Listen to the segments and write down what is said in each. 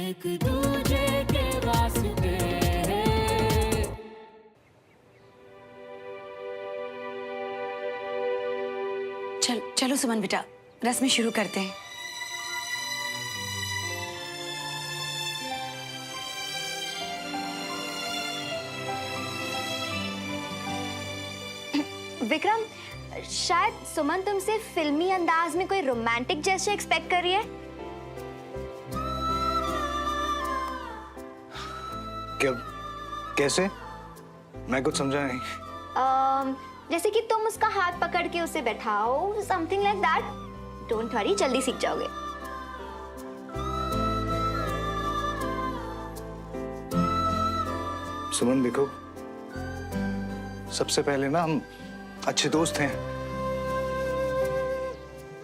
एक दूजे के वास्ते। चलो सुमन बेटा, रस्में शुरू करते हैं। विक्रम, शायद सुमन तुमसे फिल्मी अंदाज में कोई रोमांटिक जेस्चर एक्सपेक्ट कर रही है। क्या? कैसे? मैं कुछ समझा नहीं। जैसे कि तुम उसका हाथ पकड़ के उसे बैठाओ, something like that. Don't worry, जल्दी सीख जाओगे। सुमन देखो, सबसे पहले ना हम अच्छे दोस्त हैं।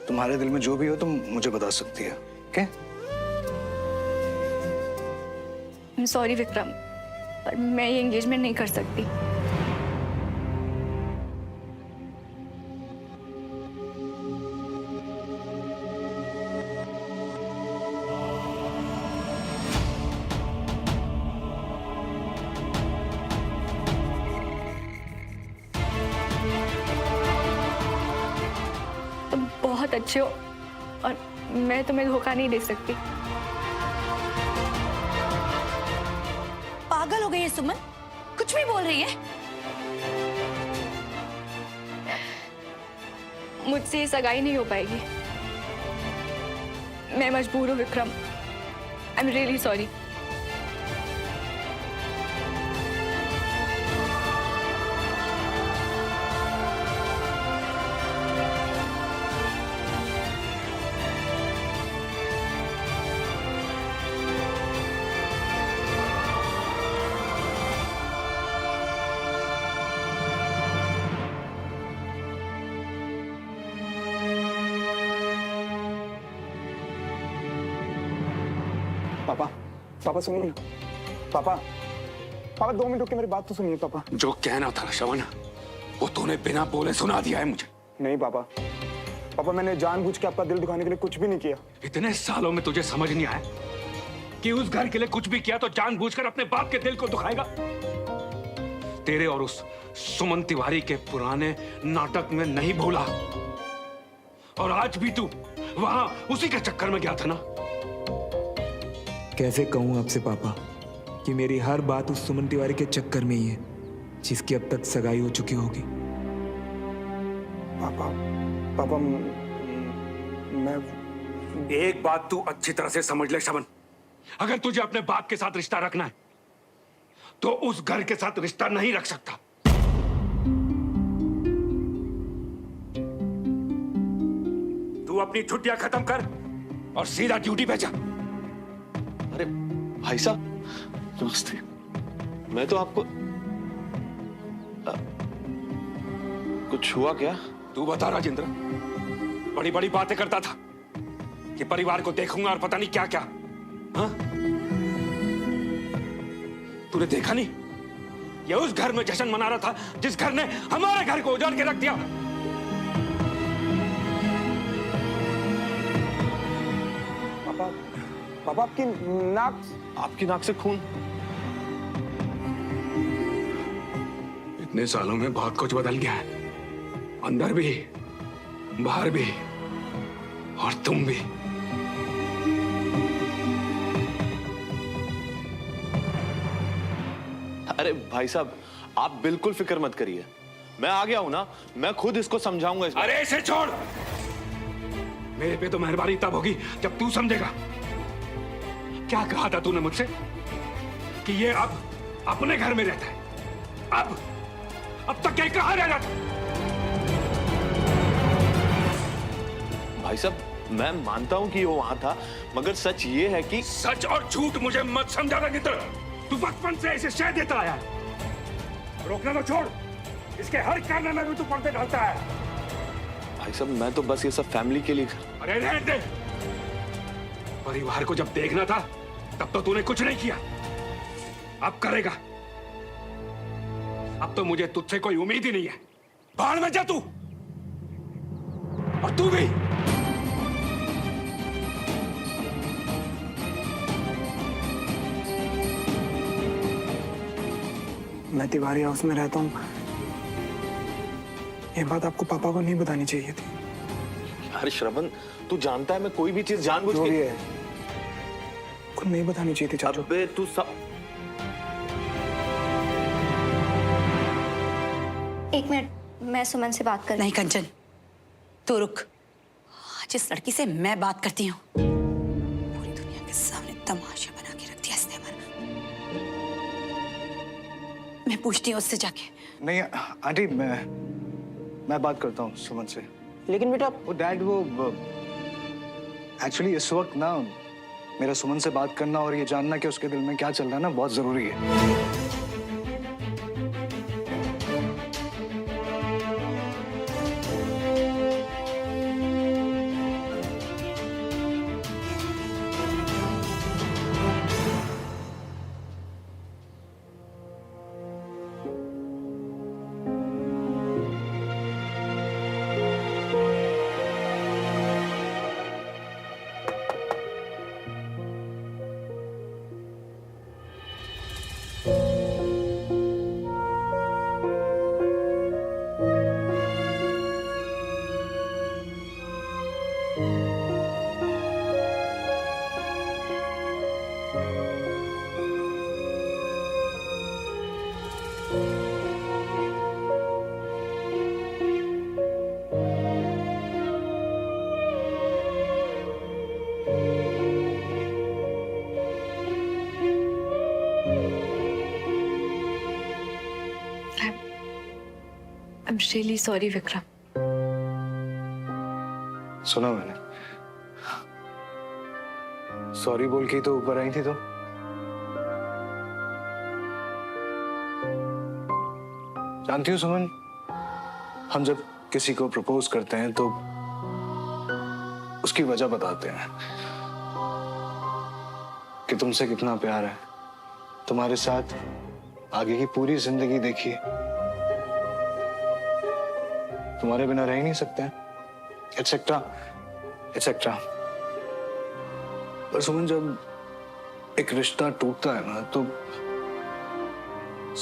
तुम्हारे दिल में जो भी हो तुम मुझे बता सकती है, ओके? सॉरी विक्रम, पर मैं ये एंगेजमेंट नहीं कर सकती। तुम बहुत अच्छे हो और मैं तुम्हें धोखा नहीं दे सकती। पागल हो गई है सुमन, कुछ भी बोल रही है। मुझसे ये सगाई नहीं हो पाएगी। मैं मजबूर हूँ Vikram. I am really sorry. पापा, पापा सुनिए ना। पापा, पापा 2 मिनट रुक के मेरी बात तो सुनिए पापा। जो कहना था ना श्रवण, वो तूने बिना बोले सुना दिया है मुझे। नहीं पापा, पापा मैंने जानबूझ के आपका दिल दुखाने के लिए कुछ भी नहीं किया। इतने सालों में तुझे समझ नहीं आया कि उस घर के लिए कुछ भी किया तो जानबूझकर अपने बाप के दिल को दुखाएगा? तेरे और उस सुमन तिवारी के पुराने नाटक में नहीं भूला, और आज भी तू वहां उसी के चक्कर में गया था ना। कैसे कहूं आपसे पापा कि मेरी हर बात उस सुमन तिवारी के चक्कर में ही है, जिसकी अब तक सगाई हो चुकी होगी। पापा, पापा मैं एक बात तू अच्छी तरह से समझ ले श्रवण, अगर तुझे अपने बाप के साथ रिश्ता रखना है तो उस घर के साथ रिश्ता नहीं रख सकता। तू अपनी छुट्टियां खत्म कर और सीधा ड्यूटी पे जा। अरे भाई साहब नमस्ते। मैं तो आपको कुछ हुआ क्या? तू बता राजेंद्र, बड़ी बड़ी बातें करता था कि परिवार को देखूंगा और पता नहीं क्या क्या। हाँ? तूने देखा नहीं, ये उस घर में जश्न मना रहा था जिस घर ने हमारे घर को उजाड़ के रख दिया। पापा, पापा आपकी नाक से खून। इतने सालों में बहुत कुछ बदल गया है, अंदर भी बाहर भी, और तुम भी। अरे भाई साहब आप बिल्कुल फिक्र मत करिए, मैं आ गया हूं ना, मैं खुद इसको समझाऊंगा इस बार। अरे इसे छोड़, मेरे पे तो मेहरबानी तब होगी जब तू समझेगा। क्या कहा था तूने मुझसे कि ये अब अपने घर में रहता है? अब तक क्या कहां रह रहा था? भाई साहब मैं मानता हूं कि वो वहां था, मगर सच ये है कि सच और झूठ मुझे मत समझा रजिंद्र। तू बचपन से ऐसे शह देता आया है। रोकना तो छोड़, इसके हर कारनामे में भी तू पर्दे डालता है। भाई साहब मैं तो बस ये सब फैमिली के लिए। अरे रहने दे, परिवार को जब देखना था तब तो तूने कुछ नहीं किया, अब करेगा। अब तो मुझे तुझसे कोई उम्मीद ही नहीं है। बाहर में जा तू, और तू भी। मैं तिवारी हाउस में रहता हूँ। ये बात आपको पापा को नहीं बतानी चाहिए थी। अरे श्रवण, तू जानता है मैं कोई भी चीज जानबूझ जो भी के है, को नहीं बतानी चाहिए थी चाचू। अबे तू सब एक मिनट, मैं सुमन से बात कर। नहीं कंचन, तू रुक। जिस लड़की से मैं बात करती हूँ पूरी दुनिया के सामने तमाशा बना के रख दिया इसने हमारा। मैं पूछती हूँ उससे जाके। नहीं आंटी, मैं बात करता हूँ सुमन से। लेकिन बेटा वो डैड, वो एक्चुअली इस वक्त ना मेरा सुमन से बात करना और ये जानना कि उसके दिल में क्या चल रहा है ना बहुत जरूरी है। I'm really sorry, Vikram. सुना मैंने, सॉरी बोल के तो ऊपर आई थी। तो जानती हो सुमन, हम जब किसी को प्रपोज करते हैं तो उसकी वजह बताते हैं कि तुमसे कितना प्यार है, तुम्हारे साथ आगे की पूरी जिंदगी देखिए, तुम्हारे बिना रह ही नहीं सकते, एटसेट्रा एटसेट्रा। पर सुमन, जब एक रिश्ता टूटता है ना तो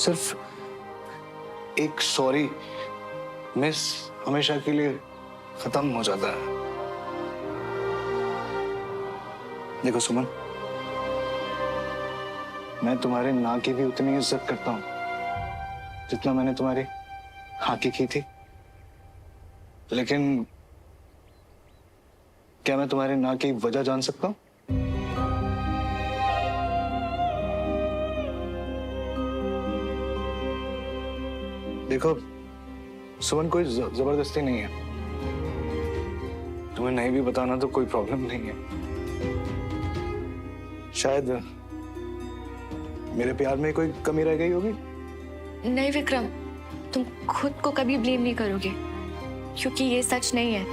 सिर्फ एक सॉरी मिस हमेशा के लिए खत्म हो जाता है। देखो सुमन, मैं तुम्हारे ना की भी उतनी इज्जत करता हूं जितना मैंने तुम्हारी हाँ की थी, लेकिन क्या मैं तुम्हारे ना की वजह जान सकता हूं? देखो सुमन, कोई जबरदस्ती नहीं है, तुम्हें नहीं भी बताना तो कोई प्रॉब्लम नहीं है। शायद मेरे प्यार में कोई कमी रह गई होगी। नहीं विक्रम, तुम खुद को कभी ब्लेम नहीं करोगे क्योंकि ये सच नहीं है।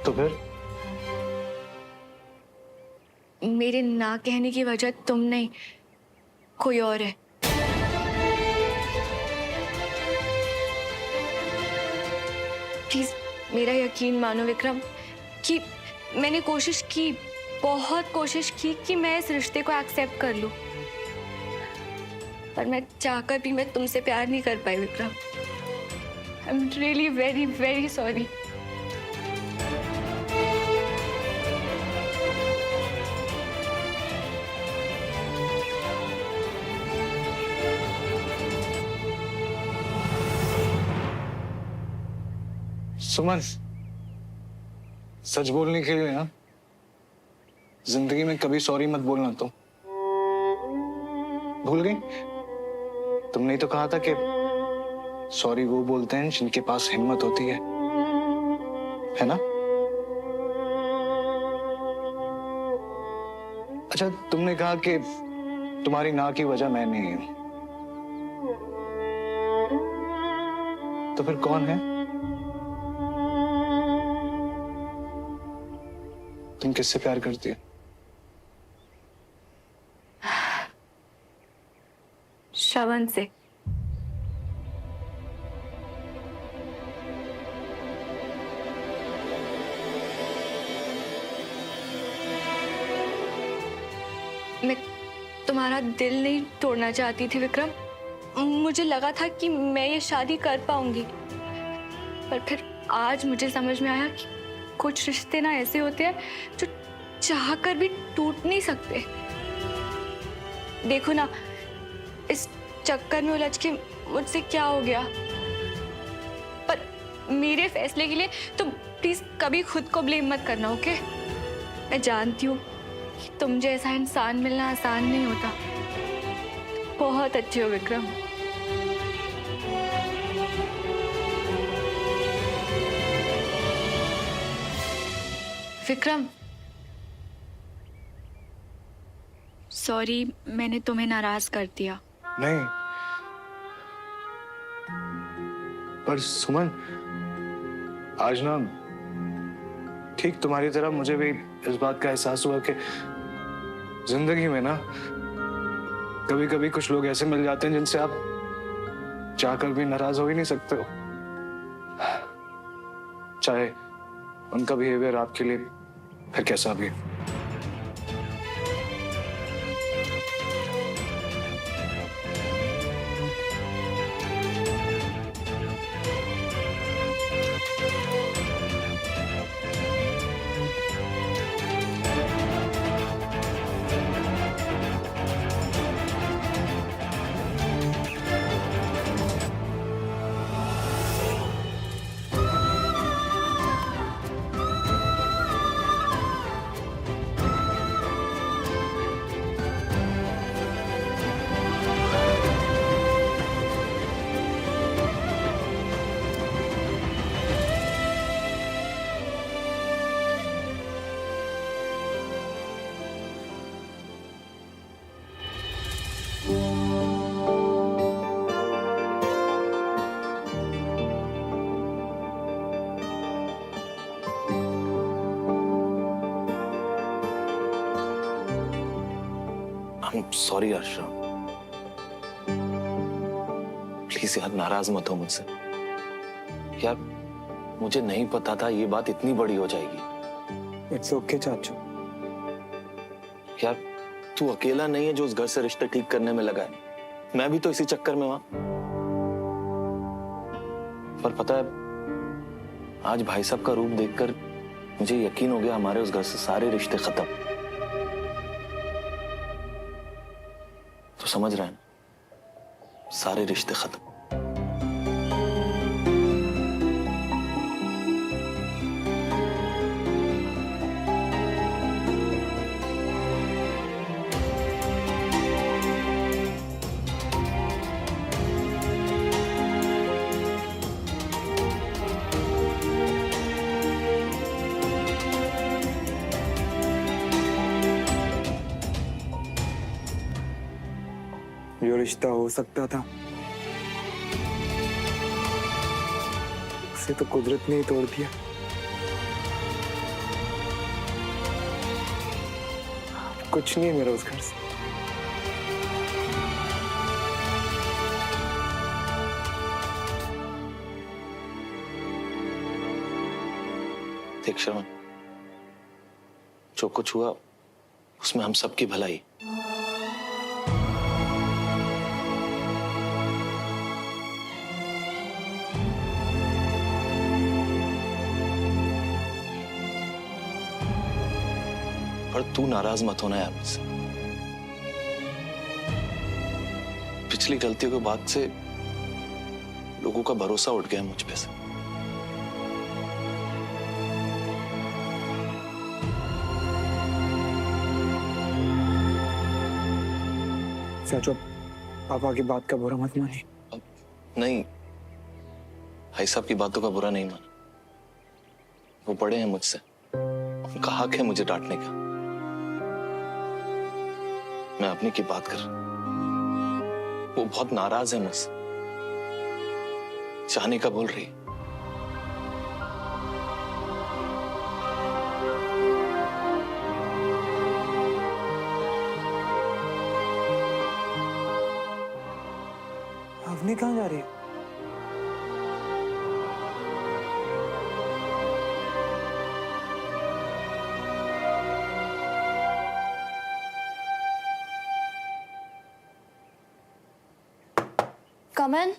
तो फिर मेरे ना कहने की वजह तुम नहीं, कोई और है। प्लीज मेरा यकीन मानो विक्रम कि मैंने कोशिश की, बहुत कोशिश की कि मैं इस रिश्ते को एक्सेप्ट कर लूं, पर मैं चाहकर भी मैं तुमसे प्यार नहीं कर पाई Vikram. I am really very very sorry. Suman, सच बोलने के लिए ना जिंदगी में कभी सॉरी मत बोलना। तुम भूल गई? तुमने तो कहा था कि सॉरी वो बोलते हैं जिनके पास हिम्मत होती है ना? अच्छा, तुमने कहा कि तुम्हारी ना की वजह मैं नहीं हूं, तो फिर कौन है? तुम किससे प्यार करती हो? श्रवण से। मैं तुम्हारा दिल नहीं तोड़ना चाहती थी विक्रम, मुझे लगा था कि मैं ये शादी कर पाऊंगी, पर फिर आज मुझे समझ में आया कि कुछ रिश्ते ना ऐसे होते हैं जो चाहकर भी टूट नहीं सकते। देखो ना, इस चक्कर में उलझ के मुझसे क्या हो गया। पर मेरे फैसले के लिए तुम प्लीज कभी खुद को ब्लेम मत करना, ओके? मैं जानती हूँ कि तुम जैसा इंसान मिलना आसान नहीं होता। बहुत अच्छे हो विक्रम। विक्रम, सॉरी, मैंने तुम्हें नाराज कर दिया। नहीं, पर सुमन, आज ना ठीक तुम्हारी तरह मुझे भी इस बात का एहसास हुआ कि जिंदगी में ना कभी कभी कुछ लोग ऐसे मिल जाते हैं जिनसे आप चाहकर भी नाराज हो ही नहीं सकते हो, चाहे उनका बिहेवियर आपके लिए फिर कैसा भी। सॉरी आश्रम, प्लीज यार नाराज मत हो मुझसे। यार मुझे नहीं पता था ये बात इतनी बड़ी हो जाएगी। इट्स ओके चाचू। यार तू अकेला नहीं है जो उस घर से रिश्ते ठीक करने में लगा है, मैं भी तो इसी चक्कर में हुआ। पर पता है, आज भाई साहब का रूप देखकर मुझे यकीन हो गया हमारे उस घर से सारे रिश्ते खत्म। तो समझ रहे हैं, सारे रिश्ते खत्म। जो रिश्ता हो सकता था उसे तो कुदरत ने ही तोड़ दिया। कुछ नहीं है मेरा उस घर से। देख श्रवण, जो कुछ हुआ उसमें हम सबकी भलाई। पर तू नाराज मत होना यार मुझसे। पिछली गलतियों के बाद से लोगों का भरोसा उठ गया मुझ पे से। चाचू, पापा की बात का बुरा मत मानिए। नहीं, भाई साहब की बातों का बुरा नहीं माना। वो बड़े हैं मुझसे, उनका हक है मुझे डांटने का। मैं अपनी की बात कर, वो बहुत नाराज है मुझसे, जाने का बोल रही। आपने कहाँ जा रही है? कम इन।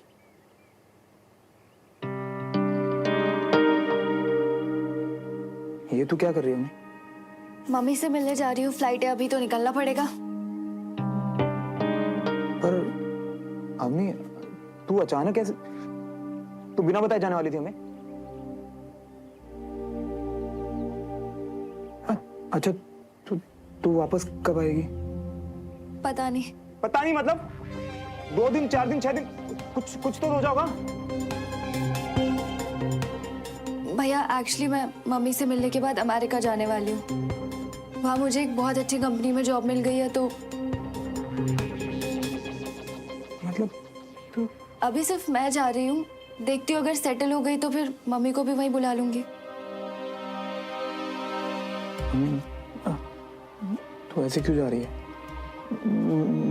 ये तू क्या कर रही है? मम्मी से मिलने जा रही हूँ, फ्लाइट है अभी, तो निकलना पड़ेगा। पर अम्मी, तू अचानक कैसे? तू बिना बताए जाने वाली थी हमें? अच्छा, तू वापस कब आएगी? पता नहीं। पता नहीं मतलब 2 दिन, 4 दिन, 6 दिन, कुछ तो रोज होगा। भैया एक्चुअली मैं मम्मी से मिलने के बाद अमेरिका जाने वाली हूँ। वहाँ मुझे एक बहुत अच्छी कंपनी में जॉब मिल गई है, तो मतलब तू? अभी सिर्फ मैं जा रही हूँ। देखती हूँ अगर सेटल हो गई तो फिर मम्मी को भी वहीं बुला लूंगी। तू ऐसे क्यों जा रही है?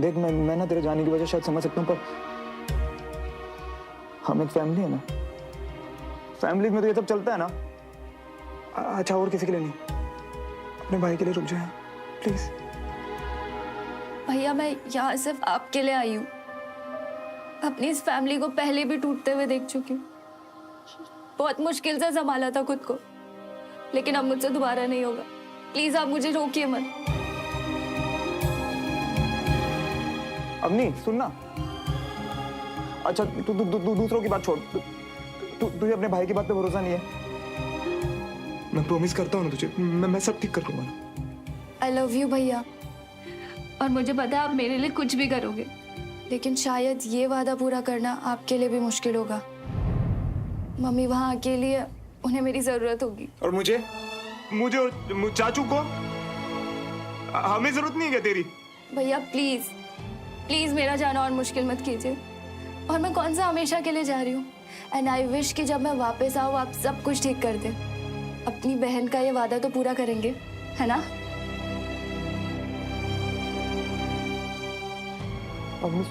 देख, मैं ना तेरे जाने की वजह शायद समझ सकता हूँ, पर हम एक फैमिली है ना। फैमिली में तो ये सब चलता है ना। अच्छा, और किसी के लिए नहीं, अपने भाई के लिए रुक जाए प्लीज। भैया मैं यहाँ सिर्फ आपके लिए आई हूँ। अपनी इस फैमिली को पहले भी टूटते हुए देख चुकी हूँ। बहुत मुश्किल से संभाला था खुद को, लेकिन अब मुझसे दोबारा नहीं होगा। प्लीज आप मुझे रोकिए मत। अब नहीं सुनना। अच्छा, तू दूसरों की बात छोड़। तुझे अपने भाई की बात पे भरोसा नहीं है? मैं प्रॉमिस करता हूँ ना तुझे, मैं सब ठीक कर दूंगा। आई लव यू भैया, और मुझे पता है आप मेरे लिए कुछ भी करोगे, लेकिन शायद ये वादा पूरा करना आपके लिए भी मुश्किल होगा। मम्मी वहाँ अकेली है, उन्हें मेरी जरूरत होगी। और मुझे और चाचू को हमें जरूरत नहीं है क्या तेरी? भैया प्लीज प्लीज मेरा जाना और मुश्किल मत कीजिए। और मैं कौन सा हमेशा के लिए जा रही हूँ। एंड आई विश कि जब मैं वापस आऊँ आप सब कुछ ठीक कर दें। अपनी बहन का ये वादा तो पूरा करेंगे, है ना? अब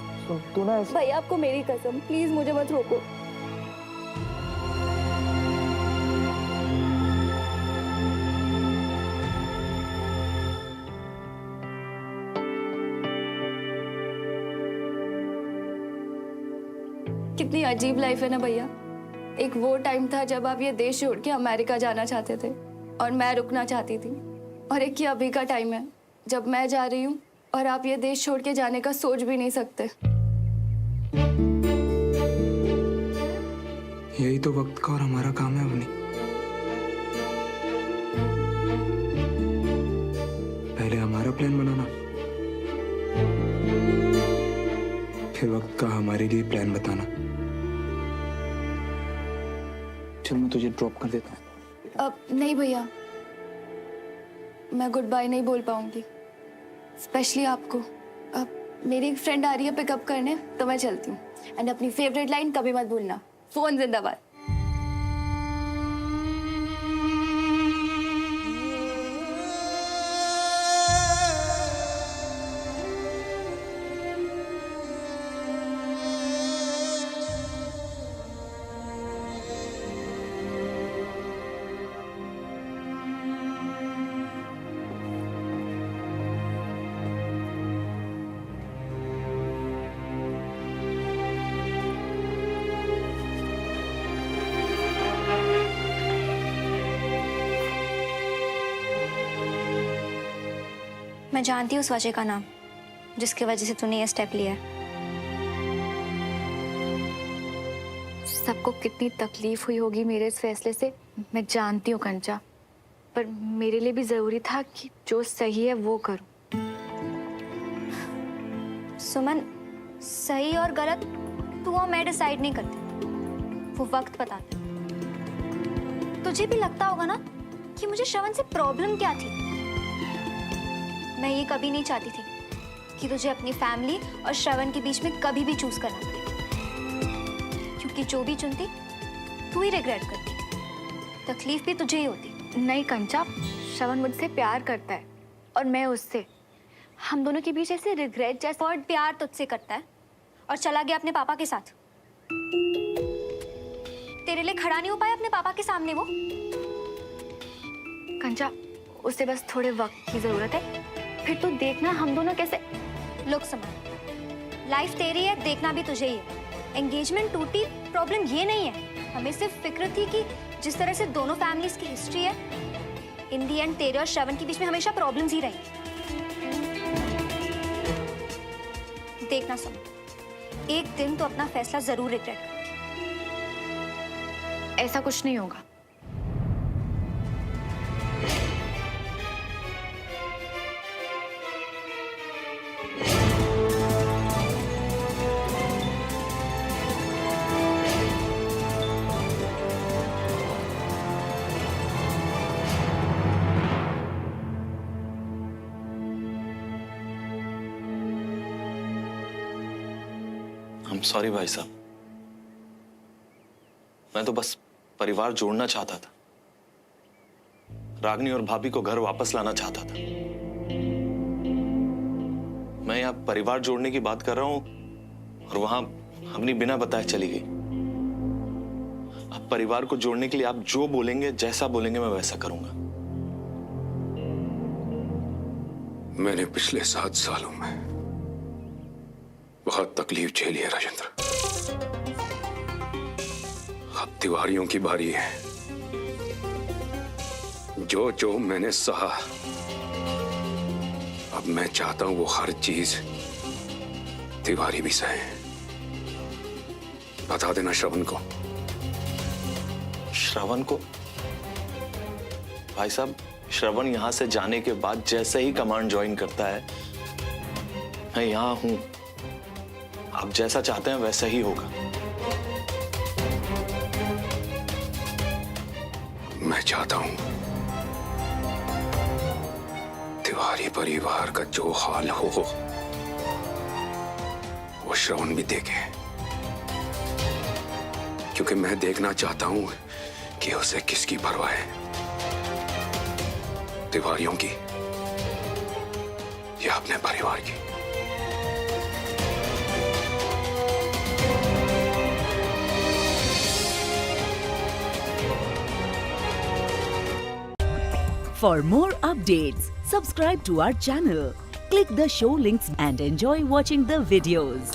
तू ना ऐसे... भैया आपको मेरी कसम, प्लीज मुझे मत रोको। कितनी अजीब लाइफ है ना भैया। एक वो टाइम था जब आप ये देश छोड़ के अमेरिका जाना चाहते थे और मैं रुकना चाहती थी, और एक ये अभी का टाइम है जब मैं जा रही हूँ और आप ये देश छोड़ के जाने का सोच भी नहीं सकते। यही तो वक्त का और हमारा काम है अवनी। पहले हमारा प्लान बनाना, फिर वक्त का हमारे लिए प्लान बताना। चल मैं तुझे ड्रॉप कर देता हूँ। अब नहीं भैया, मैं गुड बाय नहीं बोल पाऊंगी, स्पेशली आपको। अब मेरी एक फ्रेंड आ रही है पिकअप करने, तो मैं चलती हूँ। एंड अपनी फेवरेट लाइन कभी मत भूलना, फोन जिंदाबाद। मैं जानती हूँ उस वजह का नाम, जिसकी वजह से तूने ये स्टेप लिया है। सबको कितनी तकलीफ हुई होगी मेरे इस फैसले से, मैं जानती हूँ कंचा, पर मेरे लिए भी जरूरी था कि जो सही है वो करूँ। सुमन, सही और गलत तू और मैं डिसाइड नहीं करते, वो वक्त बताता। तुझे भी लगता होगा ना कि मुझे श्रवण से प्रॉब्लम क्या थी। मैं ये कभी नहीं चाहती थी कि तुझे अपनी फैमिली और श्रवण के बीच में कभी भी चूज करना पड़े, क्योंकि जो भी चुनती तू ही रिग्रेट करती, तकलीफ भी तुझे ही होती। नहीं कंचा, श्रवण मुझसे प्यार करता है और मैं उससे। हम दोनों के बीच ऐसे रिग्रेट जैसे। और प्यार तुझसे करता है और चला गया अपने पापा के साथ। तेरे लिए खड़ा नहीं हो पाया अपने पापा के सामने वो। कंचा, उसे बस थोड़े वक्त की जरूरत है, फिर तो देखना हम दोनों कैसे। लुक समझ, लाइफ तेरी है, देखना भी तुझे ही है। एंगेजमेंट टूटी, प्रॉब्लम ये नहीं है। हमें सिर्फ फिक्र थी कि जिस तरह से दोनों फैमिलीज की हिस्ट्री है, इन दी एंड तेरे और श्रवण के बीच में हमेशा प्रॉब्लम्स ही रही। देखना सुन, एक दिन तो अपना फैसला जरूर रिग्रेट करेगी। ऐसा कुछ नहीं होगा। I'm sorry भाई साहब, मैं तो बस परिवार जोड़ना चाहता था, रागनी और भाभी को घर वापस लाना चाहता था। मैं यहाँ परिवार जोड़ने की बात कर रहा हूं और वहां अपनी बिना बताए चली गई। अब परिवार को जोड़ने के लिए आप जो बोलेंगे, जैसा बोलेंगे, मैं वैसा करूंगा। मैंने पिछले 7 सालों में बहुत तकलीफ झेली है राजेंद्र। अब तिवारियों की बारी है। जो जो मैंने सहा, अब मैं चाहता हूं वो हर चीज तिवारी भी सहे। बता देना श्रवण को। श्रवण को? भाई साहब, श्रवण यहां से जाने के बाद जैसे ही कमांड ज्वाइन करता है, मैं यहां हूं। आप जैसा चाहते हैं वैसा ही होगा। मैं चाहता हूं तिवारी परिवार का जो हाल हो वो श्रवण भी देखे, क्योंकि मैं देखना चाहता हूं कि उसे किसकी परवाह है, तिवारियों की या अपने परिवार की। For more updates, subscribe to our channel, click the show links and enjoy watching the videos.